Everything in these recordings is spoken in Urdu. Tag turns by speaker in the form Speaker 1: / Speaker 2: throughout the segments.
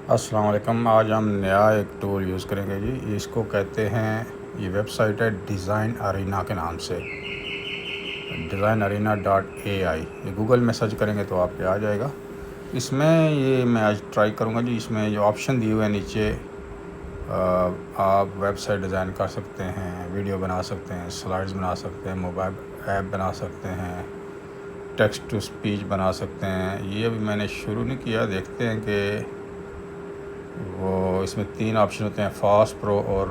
Speaker 1: السلام علیکم۔ آج ہم نیا ایک ٹول یوز کریں گے جی، اس کو کہتے ہیں، یہ ویب سائٹ ہے ڈیزائن ارینا کے نام سے، designerina.ai۔ یہ گوگل میں سرچ کریں گے تو آپ پہ آ جائے گا۔ اس میں یہ میں آج ٹرائی کروں گا جی۔ اس میں جو آپشن دیے ہوئے ہیں نیچے، آپ ویب سائٹ ڈیزائن کر سکتے ہیں، ویڈیو بنا سکتے ہیں، سلائڈز بنا سکتے ہیں، موبائل ایپ بنا سکتے ہیں، ٹیکسٹ ٹو اسپیچ بنا سکتے ہیں۔ یہ ابھی میں نے شروع نہیں کیا، دیکھتے ہیں کہ وہ اس میں 3 آپشن ہوتے ہیں، فاسٹ، پرو اور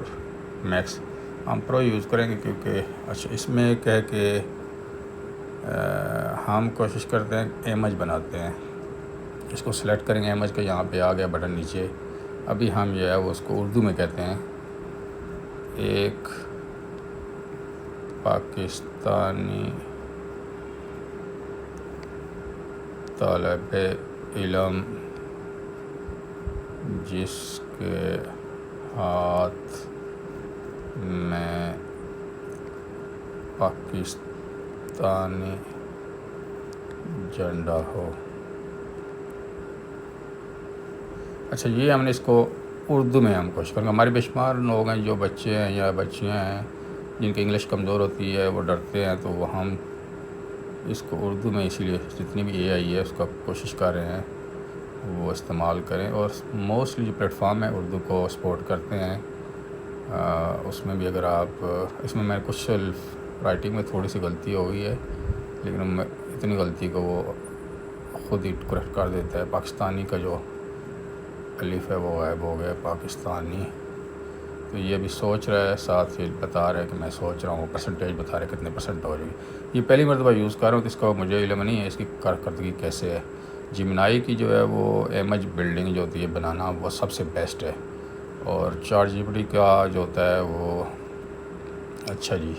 Speaker 1: میکس۔ ہم پرو یوز کریں گے کیونکہ اچھا اس میں ایک ہے کہ ہم کوشش کرتے ہیں امیج بناتے ہیں۔ اس کو سلیکٹ کریں گے امیج کا، یہاں پہ آ گیا بٹن نیچے۔ ابھی ہم جو ہے وہ اس کو اردو میں کہتے ہیں، ایک پاکستانی طالب علم جس کے ہاتھ میں پاکستانی جھنڈا ہو۔ اچھا، یہ ہم نے اس کو اردو میں ہم کوشش کریں گے۔ ہمارے بے شمار لوگ ہیں جو بچے ہیں یا بچیاں ہیں جن کی انگلش کمزور ہوتی ہے، وہ ڈرتے ہیں، تو وہ ہم اس کو اردو میں اسی لیے جتنی بھی اے آئی ہے اس کا کوشش کر رہے ہیں وہ استعمال کریں۔ اور موسٹلی جو پلیٹ فارم ہے اردو کو سپورٹ کرتے ہیں، اس میں بھی اگر آپ اس میں کچھ رائٹنگ میں تھوڑی سی غلطی ہو گئی ہے، لیکن اتنی غلطی کو وہ خود ہی کریکٹ کر دیتا ہے۔ پاکستانی کا جو الف ہے وہ غائب ہو گیا، پاکستانی۔ تو یہ بھی سوچ رہا ہے، ساتھ ہی بتا رہا ہے کہ میں سوچ رہا ہوں، پرسنٹیج بتا رہا ہے کتنے پرسنٹ ہو جائے گی۔ یہ پہلی مرتبہ یوز کر رہا ہوں تو اس کا مجھے علم نہیں ہے اس کی کارکردگی کیسے ہے۔ جیمنائی کی جو ہے وہ امیج بلڈنگ جو ہوتی ہے بنانا، وہ سب سے بیسٹ ہے، اور چیٹ جی پی ٹی کا جو ہوتا ہے وہ اچھا جی،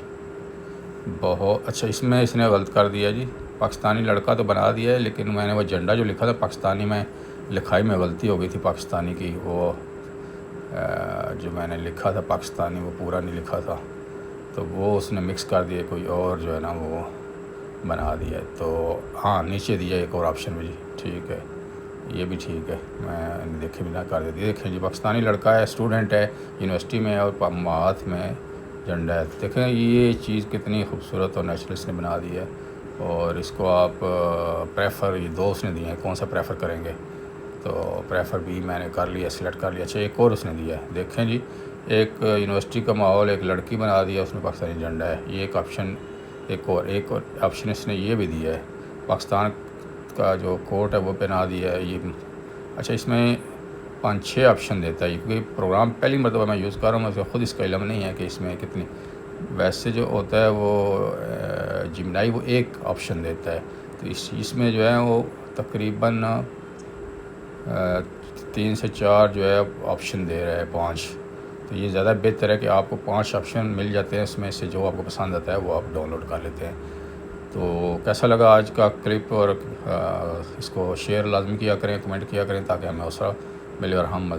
Speaker 1: بہت اچھا۔ اس نے غلط کر دیا جی، پاکستانی لڑکا تو بنا دیا ہے، لیکن میں نے وہ جھنڈا جو لکھا تھا پاکستانی میں، لکھائی میں غلطی ہو گئی تھی پاکستانی کی، وہ جو میں نے لکھا تھا پاکستانی وہ پورا نہیں لکھا تھا، تو وہ اس نے مکس کر دیا، کوئی اور جو ہے نا وہ بنا دیا۔ تو ہاں، نیچے دیا ایک اور آپشن بھی جی، ٹھیک ہے، یہ بھی ٹھیک ہے، میں دیکھے بھی نہ کر دیتی۔ دیکھیں جی، پاکستانی لڑکا ہے، اسٹوڈنٹ ہے یونیورسٹی میں، اور ہاتھ میں جھنڈا ہے۔ دیکھیں یہ چیز کتنی خوبصورت اور نیچرل اس نے بنا دی ہے۔ اور اس کو آپ پریفر، یہ 2 اس نے دیے ہیں، کون سا پریفر کریں گے؟ تو پریفر بھی میں نے کر لیا، سلیکٹ کر لیا۔ اچھا، ایک اور اس نے دیا ہے، دیکھیں جی، ایک یونیورسٹی کا ماحول، ایک لڑکی بنا دیا، اس میں پاکستانی جھنڈا ہے۔ یہ ایک آپشن، ایک اور آپشن اس نے یہ بھی دیا ہے، پاکستان کا جو کوٹ ہے وہ پہنا دیا ہے۔ یہ اچھا، اس میں 5-6 آپشن دیتا ہے، کیونکہ پروگرام پہلی مرتبہ میں یوز کر رہا ہوں، مجھے خود اس کا علم نہیں ہے کہ اس میں کتنی، ویسے جو ہوتا ہے وہ جیمنائی وہ ایک آپشن دیتا ہے، تو اس میں جو ہے وہ تقریباً 3 سے 4 جو ہے آپشن دے رہا ہے، 5۔ تو یہ زیادہ بہتر ہے کہ آپ کو 5 آپشن مل جاتے ہیں، اس میں سے جو آپ کو پسند آتا ہے وہ آپ ڈاؤن لوڈ کر لیتے ہیں۔ تو کیسا لگا آج کا کلپ، اور اس کو شیئر لازمی کیا کریں، کمنٹ کیا کریں، تاکہ ہمیں حوصلہ ملے اور ہم